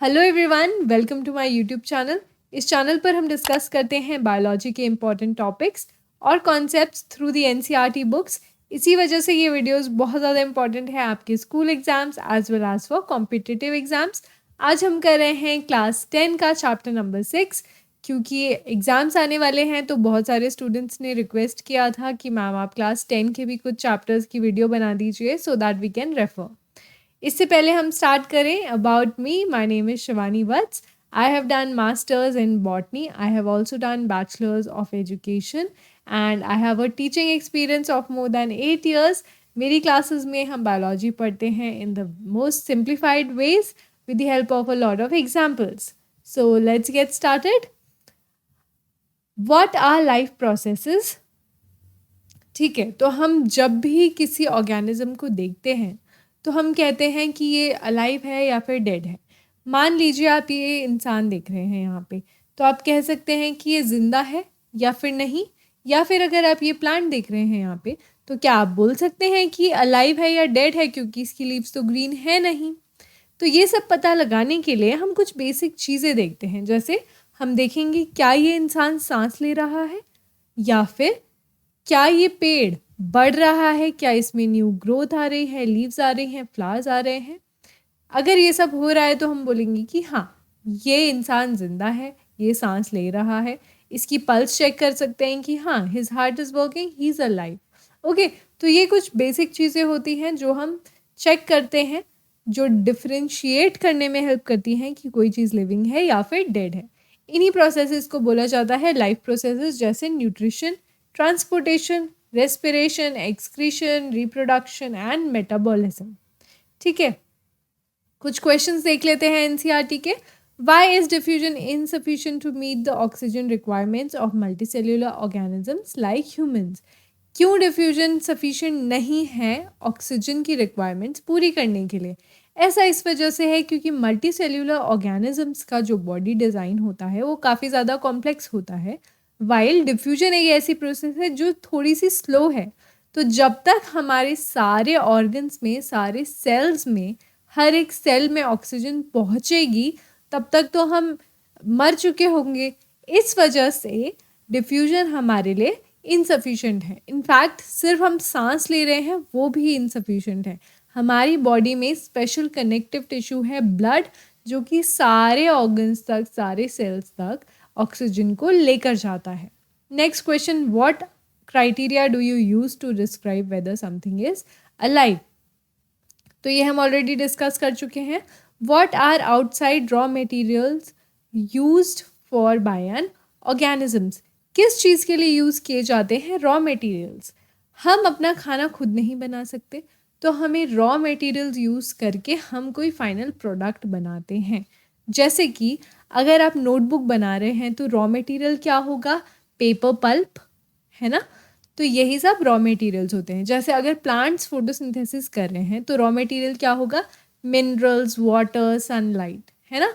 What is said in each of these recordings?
Hello everyone, welcome to my YouTube channel. इस channel पर हम डिस्कस करते हैं बायोलॉजी के इम्पॉर्टेंट टॉपिक्स और concepts through the NCERT books. इसी वजह से ये वीडियोस बहुत ज़्यादा इंपॉर्टेंट है आपके school exams as well as for competitive exams. आज हम कर रहे हैं क्लास 10 का चैप्टर नंबर 6। क्योंकि एग्ज़ाम्स आने वाले हैं तो बहुत सारे स्टूडेंट्स ने रिक्वेस्ट किया था कि मैम आप क्लास 10 के भी कुछ चैप्टर्स की वीडियो बना दीजिए so that we can refer. इससे पहले हम स्टार्ट करें, about me, my name is Shivani Vats. I have done masters in botany. I have also done bachelor's of education and I have a teaching experience of more than 8 years. मेरी classes में हम biology पढ़ते हैं in the most simplified ways with the help of a lot of examples. So let's get started. What are life processes? ठीक है, तो हम जब भी किसी ऑर्गेनिज्म को देखते हैं तो हम कहते हैं कि ये अलाइव है या फिर डेड है। मान लीजिए आप ये इंसान देख रहे हैं यहाँ पे, तो आप कह सकते हैं कि ये ज़िंदा है या फिर नहीं। या फिर अगर आप ये प्लांट देख रहे हैं यहाँ पे, तो क्या आप बोल सकते हैं कि अलाइव है या डेड है, क्योंकि इसकी लीव्स तो ग्रीन है नहीं। तो ये सब पता लगाने के लिए हम कुछ बेसिक चीज़ें देखते हैं। जैसे हम देखेंगे क्या ये इंसान सांस ले रहा है, या फिर क्या ये पेड़ बढ़ रहा है, क्या इसमें न्यू ग्रोथ आ रही है, लीव्स आ रही हैं, फ्लावर्स आ रहे हैं। अगर ये सब हो रहा है तो हम बोलेंगे कि हाँ, ये इंसान जिंदा है, ये सांस ले रहा है। इसकी पल्स चेक कर सकते हैं कि हाँ, his heart is working, he is alive. Okay, तो ये कुछ बेसिक चीज़ें होती हैं जो हम चेक करते हैं, जो डिफ्रेंशिएट करने में हेल्प करती हैं कि कोई चीज़ लिविंग है या फिर डेड है। इन्हीं प्रोसेसेस को बोला जाता है लाइफ प्रोसेसेस, जैसे nutrition, transportation, respiration, excretion, reproduction and metabolism. ठीक है, कुछ क्वेश्चंस देख लेते हैं एनसीईआरटी के। Why is diffusion insufficient to meet the oxygen requirements of multicellular organisms like humans? क्यों डिफ्यूजन सफिशिएंट नहीं है ऑक्सीजन की रिक्वायरमेंट्स पूरी करने के लिए? ऐसा इस वजह से है क्योंकि मल्टी सेल्यूलर ऑर्गेनिजम्स का जो बॉडी डिज़ाइन होता है वो काफ़ी ज़्यादा कॉम्प्लेक्स होता है, वाइल डिफ्यूजन एक ऐसी प्रोसेस है जो थोड़ी सी स्लो है। तो जब तक हमारे सारे ऑर्गन्स में, सारे सेल्स में, हर एक सेल में ऑक्सीजन पहुँचेगी, तब तक तो हम मर चुके होंगे। इस वजह से डिफ्यूजन हमारे लिए इनसफिशेंट है। इनफैक्ट सिर्फ हम सांस ले रहे हैं वो भी इनसफिशेंट है। हमारी बॉडी में स्पेशल कनेक्टिव टिश्यू है ब्लड, जो कि सारे ऑर्गन्स तक, सारे सेल्स तक ऑक्सीजन को लेकर जाता है। Next question, what criteria do you use to describe whether something is alive? तो ये हम ऑलरेडी डिस्कस कर चुके हैं। What are outside raw materials used for by an organisms? किस चीज़ के लिए यूज़ किए जाते हैं रॉ मटेरियल्स? हम अपना खाना खुद नहीं बना सकते, तो हमें रॉ मटेरियल्स यूज़ करके हम कोई फाइनल प्रोडक्ट बनाते हैं। जैसे कि अगर आप नोटबुक बना रहे हैं तो रॉ मटेरियल क्या होगा? पेपर पल्प, है ना। तो यही सब रॉ मटेरियल्स होते हैं। जैसे अगर प्लांट्स फोटोसिंथेसिस कर रहे हैं तो रॉ मटेरियल क्या होगा? मिनरल्स, वाटर, सनलाइट, है ना।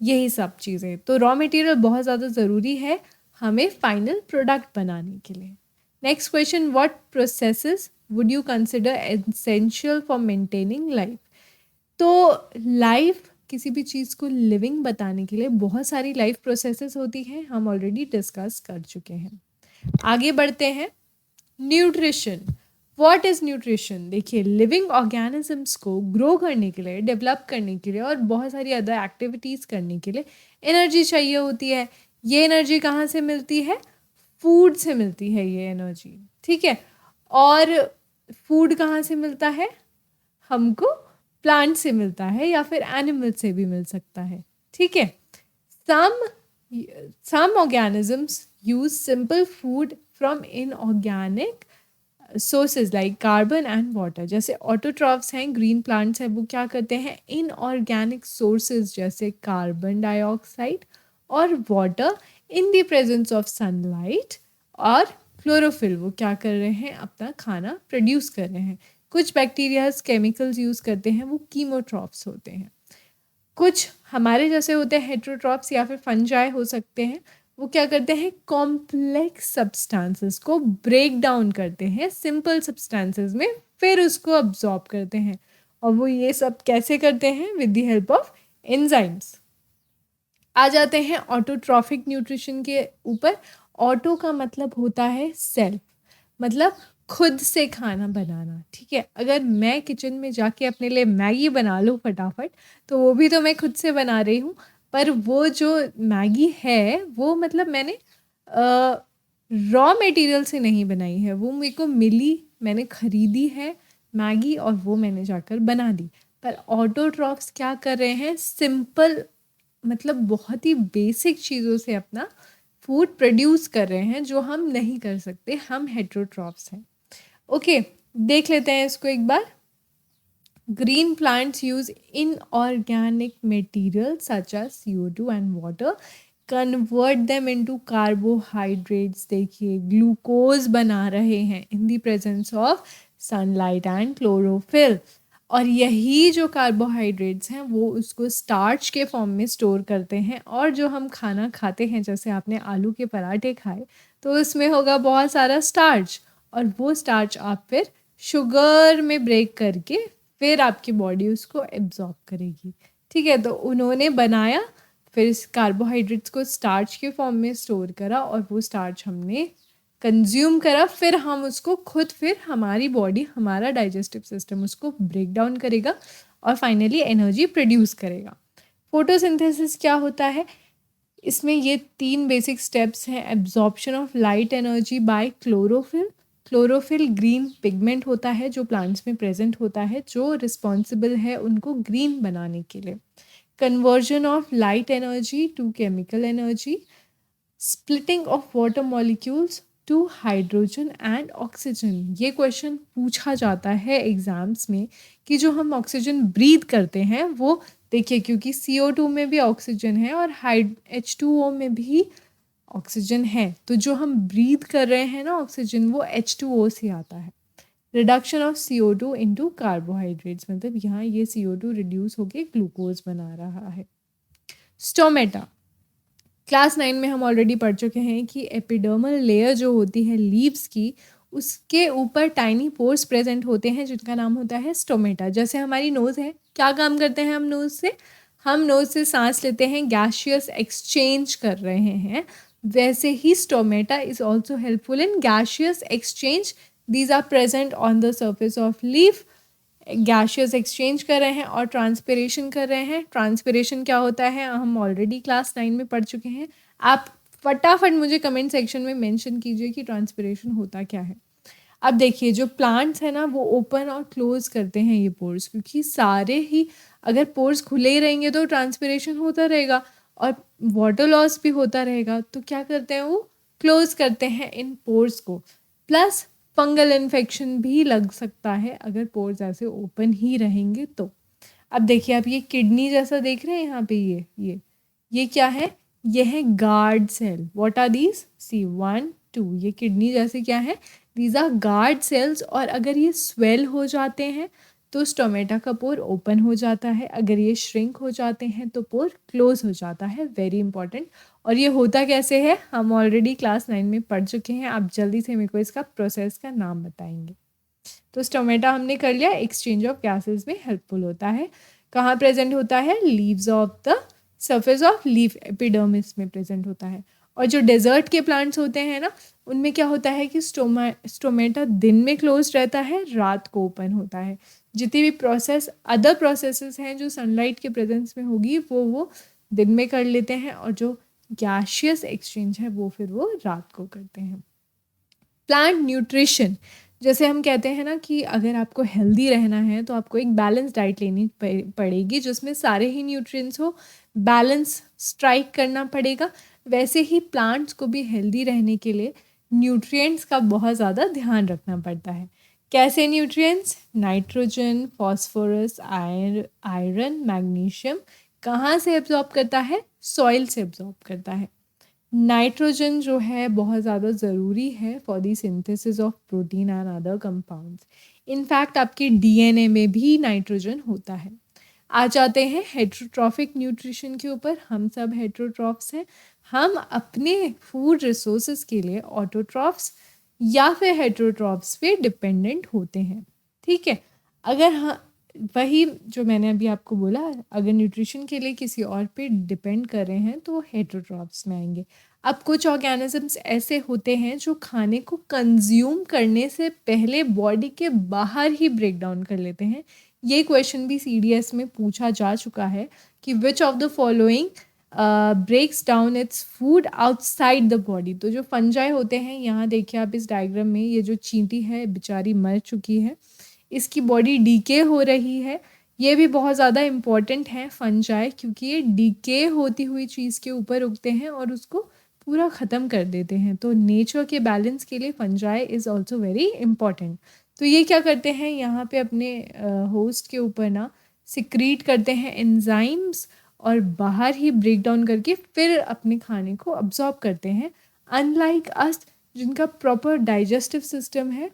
यही सब चीज़ें, तो रॉ मटेरियल बहुत ज़्यादा ज़रूरी है हमें फाइनल प्रोडक्ट बनाने के लिए। Next question, what processes would you consider essential for maintaining life? तो लाइफ, किसी भी चीज़ को लिविंग बताने के लिए बहुत सारी लाइफ प्रोसेसेस होती हैं, हम ऑलरेडी डिस्कस कर चुके हैं। आगे बढ़ते हैं। Nutrition, what is nutrition? देखिए, लिविंग ऑर्गेनिजम्स को ग्रो करने के लिए, डेवलप करने के लिए और बहुत सारी अदर एक्टिविटीज़ करने के लिए एनर्जी चाहिए होती है। ये एनर्जी कहाँ से मिलती है? फूड से मिलती है ये एनर्जी, ठीक है। और फूड कहाँ से मिलता है? हमको प्लांट से मिलता है या फिर एनिमल से भी मिल सकता है, ठीक है। some organisms use simple food from inorganic sources like carbon and water. जैसे ऑटोट्रॉफ्स हैं, ग्रीन प्लांट्स हैं, वो क्या करते हैं? इनऑर्गेनिक सोर्सेज जैसे कार्बन डाइऑक्साइड और water in the presence of sunlight और क्लोरोफिल, वो क्या कर रहे हैं? अपना खाना प्रोड्यूस कर रहे हैं। कुछ बैक्टीरियाज केमिकल्स यूज़ करते हैं, वो कीमोट्रॉफ्स होते हैं। कुछ हमारे जैसे होते हैं हेट्रोट्रॉप्स या फिर फंजाई हो सकते हैं, वो क्या करते हैं? कॉम्प्लेक्स सब्सटेंसेस को ब्रेक डाउन करते हैं सिंपल सब्सटेंसेस में, फिर उसको अब्जॉर्ब करते हैं। और वो ये सब कैसे करते हैं? With the help of enzymes. आ जाते हैं ऑटोट्रॉफिक न्यूट्रिशन के ऊपर। ऑटो का मतलब होता है सेल्फ, मतलब खुद से खाना बनाना, ठीक है। अगर मैं किचन में जाके अपने लिए मैगी बना लूँ फटाफट, तो वो भी तो मैं खुद से बना रही हूँ, पर वो जो मैगी है वो मतलब मैंने रॉ मटेरियल से नहीं बनाई है, वो मेरे को मिली, मैंने ख़रीदी है मैगी और वो मैंने जाकर बना दी। पर ऑटोट्रॉफ्स क्या कर रहे हैं, सिंपल मतलब बहुत ही बेसिक चीज़ों से अपना फूड प्रोड्यूस कर रहे हैं, जो हम नहीं कर सकते, हम हेटेरोट्रॉफ्स हैं। ओके, देख लेते हैं इसको एक बार। Green plants use inorganic materials such as CO2 and water, convert them into carbohydrates. देखिए ग्लूकोज बना रहे हैं in the presence of sunlight and chlorophyll. और यही जो कार्बोहाइड्रेट्स हैं वो उसको स्टार्च के फॉर्म में स्टोर करते हैं, और जो हम खाना खाते हैं, जैसे आपने आलू के पराठे खाए, तो उसमें होगा बहुत सारा स्टार्च, और वो स्टार्च आप फिर शुगर में ब्रेक करके फिर आपकी बॉडी उसको एब्जॉर्ब करेगी, ठीक है। तो उन्होंने बनाया, फिर इस कार्बोहाइड्रेट्स को स्टार्च के फॉर्म में स्टोर करा, और वो स्टार्च हमने कंज्यूम करा, फिर हम उसको खुद, फिर हमारी बॉडी, हमारा डाइजेस्टिव सिस्टम उसको ब्रेक डाउन करेगा और फाइनली एनर्जी प्रोड्यूस करेगा। फोटोसिंथेसिस क्या होता है, इसमें ये 3 बेसिक स्टेप्स हैं। Absorption of light energy by chlorophyll. Chlorophyll green pigment होता है जो प्लांट्स में प्रेजेंट होता है, जो रिस्पॉन्सिबल है उनको ग्रीन बनाने के लिए। Conversion of light energy to chemical energy. Splitting of water molecules to hydrogen and oxygen. ये क्वेश्चन पूछा जाता है एग्जाम्स में कि जो हम ऑक्सीजन ब्रीथ करते हैं वो, देखिए क्योंकि CO2 में भी ऑक्सीजन है और H2O में भी ऑक्सीजन है, तो जो हम ब्रीथ कर रहे हैं ना ऑक्सीजन, वो H2O से आता है। Reduction of CO2 into carbohydrates, मतलब यहाँ ये CO2 रिड्यूस होके ग्लूकोज बना रहा है। स्टोमेटा, क्लास 9 में हम ऑलरेडी पढ़ चुके हैं कि एपिडर्मल लेयर जो होती है लीव्स की, उसके ऊपर टाइनी पोर्स प्रेजेंट होते हैं जिनका नाम होता है स्टोमेटा। जैसे हमारी नोज़ है, क्या काम करते हैं हम नोज़ से, हम नोज़ से सांस लेते हैं, गैसियस एक्सचेंज कर रहे हैं, वैसे ही stomata is also helpful in gaseous exchange. These are present on the surface of leaf, gaseous exchange कर रहे हैं और ट्रांसपिरेशन कर रहे हैं। ट्रांसपिरेशन क्या होता है हम ऑलरेडी क्लास 9 में पढ़ चुके हैं। आप फटाफट मुझे कमेंट सेक्शन में मेंशन कीजिए कि ट्रांसपिरेशन होता क्या है। अब देखिए जो प्लांट्स हैं ना, वो ओपन और क्लोज करते हैं ये पोर्स, क्योंकि सारे ही अगर पोर्स खुले ही रहेंगे तो ट्रांसपिरेशन होता रहेगा और वाटर लॉस भी होता रहेगा। तो क्या करते हैं वो क्लोज करते हैं इन पोर्स को। प्लस फंगल इन्फेक्शन भी लग सकता है अगर पोर्स ऐसे ओपन ही रहेंगे तो। अब देखिए आप ये किडनी जैसा देख रहे हैं यहाँ पे, ये क्या है, ये है guard cell. What are these, C 1 2, ये किडनी जैसे क्या है, दीज आर गार्ड सेल्स। और अगर ये स्वेल हो जाते हैं तो स्टोमेटा का पोर ओपन हो जाता है, अगर ये श्रिंक हो जाते हैं तो पोर क्लोज हो जाता है। Very important. और ये होता कैसे है हम ऑलरेडी क्लास 9 में पढ़ चुके हैं। आप जल्दी से मेरे को इसका प्रोसेस का नाम बताएंगे। तो स्टोमेटा हमने कर लिया, एक्सचेंज ऑफ गैसेस में हेल्पफुल होता है। कहाँ प्रेजेंट होता है, leaves of the surface of leaf, epidermis में प्रेजेंट होता है। और जो डेजर्ट के प्लांट्स होते हैं ना, उनमें क्या होता है कि स्टोमेटा दिन में क्लोज रहता है, रात को ओपन होता है। जितनी भी अदर प्रोसेसेस हैं जो सनलाइट के प्रेजेंस में होगी वो दिन में कर लेते हैं, और जो गैशियस एक्सचेंज है वो फिर वो रात को करते हैं। प्लांट न्यूट्रिशन, जैसे हम कहते हैं ना कि अगर आपको हेल्दी रहना है तो आपको एक बैलेंस डाइट लेनी पड़ेगी जिसमें सारे ही न्यूट्रिएंट्स हो, बैलेंस स्ट्राइक करना पड़ेगा। वैसे ही प्लांट्स को भी हेल्दी रहने के लिए न्यूट्रिएंट्स का बहुत ज़्यादा ध्यान रखना पड़ता है। कैसे nutrients, nitrogen, phosphorus, iron, magnesium. कहाँ से एब्जॉर्ब करता है, सॉइल से एब्जॉर्ब करता है। नाइट्रोजन जो है बहुत ज़्यादा ज़रूरी है for the synthesis of protein and other compounds. In fact आपके DNA में भी नाइट्रोजन होता है। आ जाते हैं हेट्रोट्रॉफिक न्यूट्रिशन के ऊपर। हम सब हेट्रोट्रॉफ्स हैं, हम अपने फूड रिसोर्सेज के लिए ऑटोट्रॉफ्स या फिर हेट्रोट्रॉफ्स पे डिपेंडेंट होते हैं, ठीक है। अगर वही जो मैंने अभी आपको बोला, अगर न्यूट्रिशन के लिए किसी और पे डिपेंड कर रहे हैं तो वो हेटेरोट्रॉफ्स में आएंगे। अब कुछ ऑर्गेनिजम्स ऐसे होते हैं जो खाने को कंज्यूम करने से पहले बॉडी के बाहर ही ब्रेक डाउन कर लेते हैं। ये क्वेश्चन भी CDS में पूछा जा चुका है कि which of the following breaks down its food outside the body. तो जो फंजाई होते हैं, यहाँ देखिए आप इस डायग्राम में, ये जो चींटी है बेचारी मर चुकी है, इसकी बॉडी डीके हो रही है। ये भी बहुत ज़्यादा इम्पॉर्टेंट है फंजाई, क्योंकि ये डीके होती हुई चीज़ के ऊपर उगते हैं और उसको पूरा ख़त्म कर देते हैं। तो नेचर के बैलेंस के लिए fungi is also very important. तो ये क्या करते हैं, यहाँ पे अपने होस्ट के ऊपर ना सिक्रीट करते हैं एंजाइम्स और बाहर ही ब्रेक डाउन करके फिर अपने खाने को अब्जॉर्ब करते हैं। अनलाइक अस, जिनका प्रॉपर डाइजेस्टिव सिस्टम है,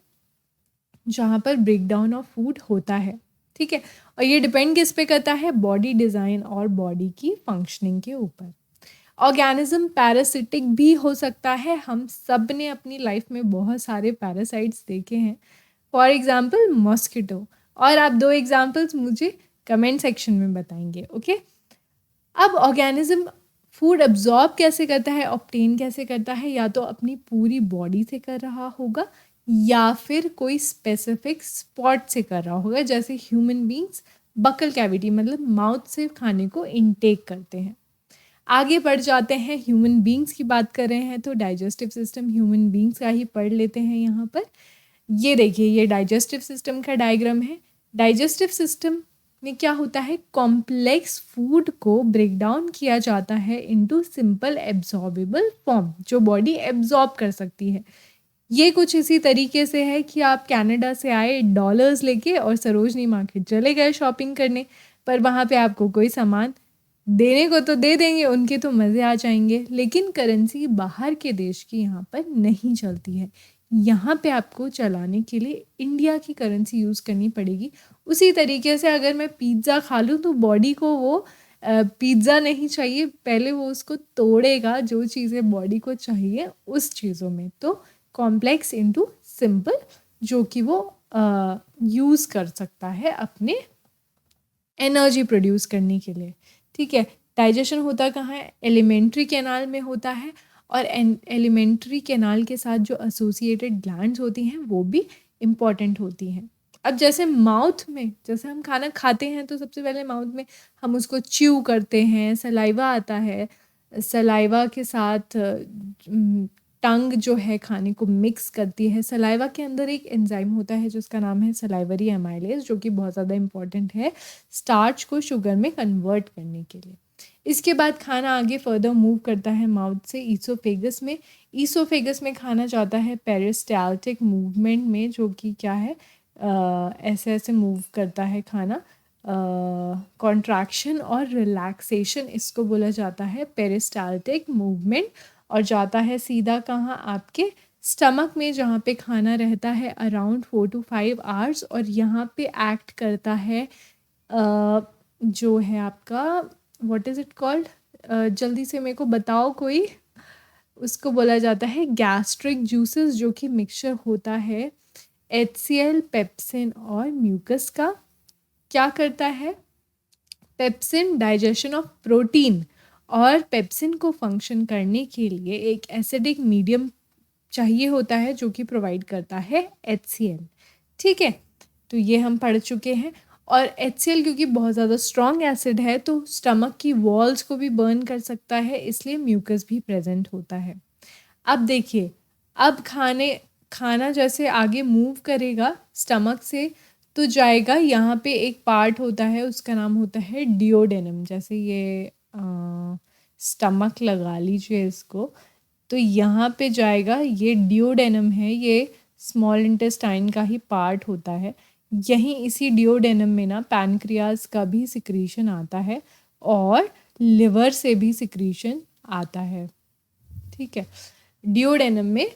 जहाँ पर ब्रेक डाउन ऑफ फूड होता है। ठीक है, और ये डिपेंड किस पे करता है, बॉडी डिज़ाइन और बॉडी की फंक्शनिंग के ऊपर। ऑर्गेनिज्म पैरासिटिक भी हो सकता है। हम सब ने अपनी लाइफ में बहुत सारे पैरासाइट्स देखे हैं, फॉर एग्जाम्पल मॉस्किटो। और आप 2 एग्जाम्पल्स मुझे कमेंट सेक्शन में बताएंगे। ओके, अब ऑर्गेनिज्म फूड अब्जॉर्ब कैसे करता है, ऑब्टेन कैसे करता है, या तो अपनी पूरी बॉडी से कर रहा होगा या फिर कोई स्पेसिफिक स्पॉट से कर रहा होगा। जैसे ह्यूमन बींग्स बकल कैविटी मतलब माउथ से खाने को इनटेक करते हैं। आगे बढ़ जाते हैं, ह्यूमन बींग्स की बात कर रहे हैं तो डाइजेस्टिव सिस्टम ह्यूमन बींग्स का ही पढ़ लेते हैं। यहाँ पर ये देखिए, ये डाइजेस्टिव सिस्टम का डायग्राम है। डाइजेस्टिव सिस्टम में क्या होता है, कॉम्प्लेक्स फूड को ब्रेक डाउन किया जाता है इनटू सिंपल एब्जॉर्बेबल फॉर्म, जो बॉडी एब्जॉर्ब कर सकती है। ये कुछ इसी तरीके से है कि आप कनाडा से आए डॉलर्स लेके और सरोजनी मार्केट चले गए शॉपिंग करने, पर वहाँ पे आपको कोई सामान देने को तो दे देंगे, उनके तो मज़े आ जाएंगे, लेकिन करेंसी बाहर के देश की यहाँ पर नहीं चलती है। यहाँ पे आपको चलाने के लिए इंडिया की करेंसी यूज़ करनी पड़ेगी। उसी तरीके से अगर मैं पिज़्ज़ा खा लूँ तो बॉडी को वो पिज़्ज़ा नहीं चाहिए, पहले वो उसको तोड़ेगा जो चीज़ें बॉडी को चाहिए उस चीज़ों में। तो कॉम्प्लेक्स इनटू सिंपल, जो कि वो यूज़ कर सकता है अपने एनर्जी प्रोड्यूस करने के लिए। ठीक है, डाइजेशन होता कहाँ है, एलिमेंट्री कैनाल में होता है, और एलिमेंट्री कैनाल के साथ जो एसोसिएटेड ग्लैंड्स होती हैं वो भी इम्पॉर्टेंट होती हैं। अब जैसे माउथ में, जैसे हम खाना खाते हैं तो सबसे पहले माउथ में हम उसको च्यू करते हैं, सलाइवा आता है, सलाइवा के साथ टंग जो है खाने को मिक्स करती है। सलाइवा के अंदर एक एंजाइम होता है जिसका नाम है सलाइवरी एमाइलेज, जो कि बहुत ज़्यादा इम्पॉर्टेंट है स्टार्च को शुगर में कन्वर्ट करने के लिए। इसके बाद खाना आगे फर्दर मूव करता है माउथ से ईसोफेगस में। ईसोफेगस में खाना जाता है पेरिस्टाल्टिक मूवमेंट में, जो कि क्या है, ऐसे ऐसे मूव करता है खाना। कॉन्ट्रैक्शन और रिलैक्सेशन इसको बोला जाता है पेरिस्टाल्टिक मूवमेंट, और जाता है सीधा कहाँ, आपके स्टमक में, जहाँ पे खाना रहता है अराउंड 4 to 5 आवर्स, और यहाँ पे एक्ट करता है जो है आपका व्हाट इज़ इट कॉल्ड, जल्दी से मेरे को बताओ कोई। उसको बोला जाता है गैस्ट्रिक जूसेस, जो कि मिक्सचर होता है HCl, पेप्सिन और म्यूकस का। क्या करता है, पेप्सिन डाइजेशन ऑफ प्रोटीन, और पेप्सिन को फंक्शन करने के लिए एक एसिडिक मीडियम चाहिए होता है जो कि प्रोवाइड करता है HCl। ठीक है, तो ये हम पढ़ चुके हैं। और HCl क्योंकि बहुत ज़्यादा स्ट्रॉन्ग एसिड है तो स्टमक की वॉल्स को भी बर्न कर सकता है, इसलिए म्यूकस भी प्रेजेंट होता है। अब देखिए, अब खाना जैसे आगे मूव करेगा स्टमक से तो जाएगा, यहाँ पे एक पार्ट होता है उसका नाम होता है डिओडेनम। जैसे ये स्टमक लगा लीजिए इसको, तो यहाँ पे जाएगा, ये डिओडेनम है, ये स्मॉल इंटेस्टाइन का ही पार्ट होता है। यहीं इसी डिओडेनम में ना पैनक्रियाज का भी सिक्रीशन आता है और लिवर से भी सिक्रीशन आता है। ठीक है, डिओडेनम में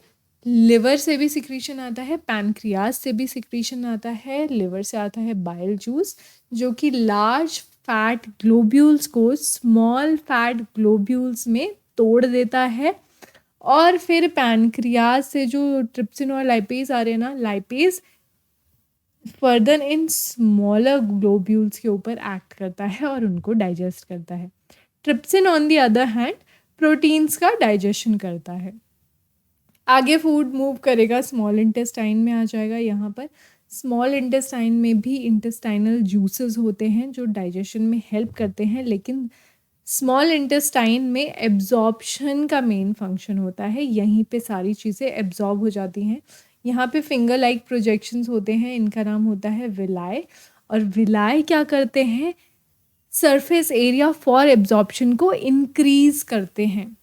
लिवर से भी सिक्रीशन आता है, पैनक्रियाज से भी सिक्रीशन आता है, लिवर से आता है बाइल जूस, जो कि लार्ज फैट ग्लोब्यूल्स को स्मॉल फैट ग्लोब्यूल्स में तोड़ देता है, और फिर पैनक्रियाज से जो ट्रिप्सिन और लाइपेज आ रहे हैं ना, lipase further in smaller globules के ऊपर एक्ट करता है और उनको डाइजेस्ट करता है। Trypsin on the other hand proteins का डाइजेशन करता है। आगे फूड मूव करेगा, स्मॉल इंटेस्टाइन में आ जाएगा। यहाँ पर स्मॉल इंटेस्टाइन में भी इंटेस्टाइनल जूसेस होते हैं जो डाइजेशन में हेल्प करते हैं, लेकिन स्मॉल इंटेस्टाइन में एब्जॉर्प्शन का मेन फंक्शन होता है। यहीं पे सारी चीज़ें एब्जॉर्ब हो जाती हैं। यहाँ पे फिंगर लाइक प्रोजेक्शंस होते हैं, इनका नाम होता है विलाय। और विलाय क्या करते हैं, सरफेस एरिया फॉर एब्जॉर्प्शन को इंक्रीज करते हैं।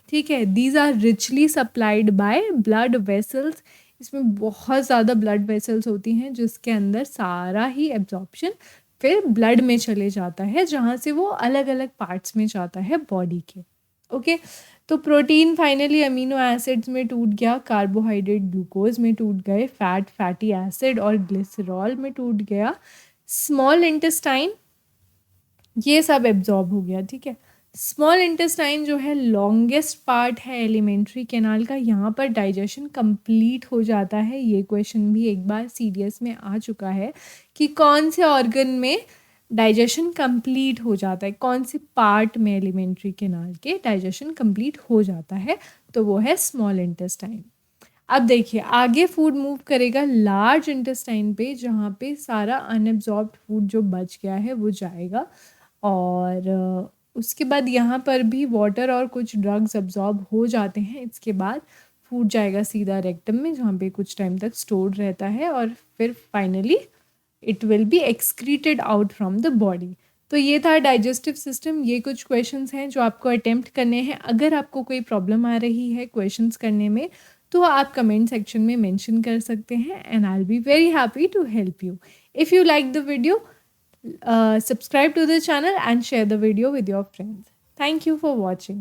ठीक है, these are richly supplied by blood vessels. इसमें बहुत ज़्यादा ब्लड वेसल्स होती हैं जिसके अंदर सारा ही एब्जॉर्प्शन फिर ब्लड में चले जाता है, जहाँ से वो अलग अलग पार्ट्स में जाता है बॉडी के। ओके, तो प्रोटीन फाइनली अमीनो एसिड्स में टूट गया, कार्बोहाइड्रेट ग्लूकोज में टूट गए, फैट फैटी एसिड और ग्लिसरॉल में टूट गया, स्मॉल इंटेस्टाइन ये सब एब्जॉर्ब हो गया। ठीक है, स्मॉल इंटेस्टाइन जो है लॉन्गेस्ट पार्ट है एलिमेंट्री कैनाल का, यहाँ पर डाइजेशन कंप्लीट हो जाता है। ये क्वेश्चन भी एक बार सीरियस में आ चुका है कि कौन से ऑर्गन में डाइजेशन कंप्लीट हो जाता है, कौन से पार्ट में एलिमेंट्री कैनाल के डाइजेशन कंप्लीट हो जाता है, तो वो है स्मॉल इंटेस्टाइन। अब देखिए आगे फूड मूव करेगा लार्ज इंटेस्टाइन पे, जहाँ पे सारा अनएब्जॉर्ब्ड फूड जो बच गया है वो जाएगा। और उसके बाद यहाँ पर भी वाटर और कुछ ड्रग्स अब्जॉर्ब हो जाते हैं। इसके बाद फूड जाएगा सीधा रेक्टम में, जहाँ पे कुछ टाइम तक स्टोर्ड रहता है और फिर finally it will be excreted out from the body. तो ये था डाइजेस्टिव सिस्टम। ये कुछ क्वेश्चंस हैं जो आपको अटेम्प्ट करने हैं। अगर आपको कोई प्रॉब्लम आ रही है क्वेश्चंस करने में तो आप कमेंट सेक्शन में मेंशन कर सकते हैं and I will be very happy to help you. If you like the video, subscribe to the channel and share the video with your friends. Thank you for watching.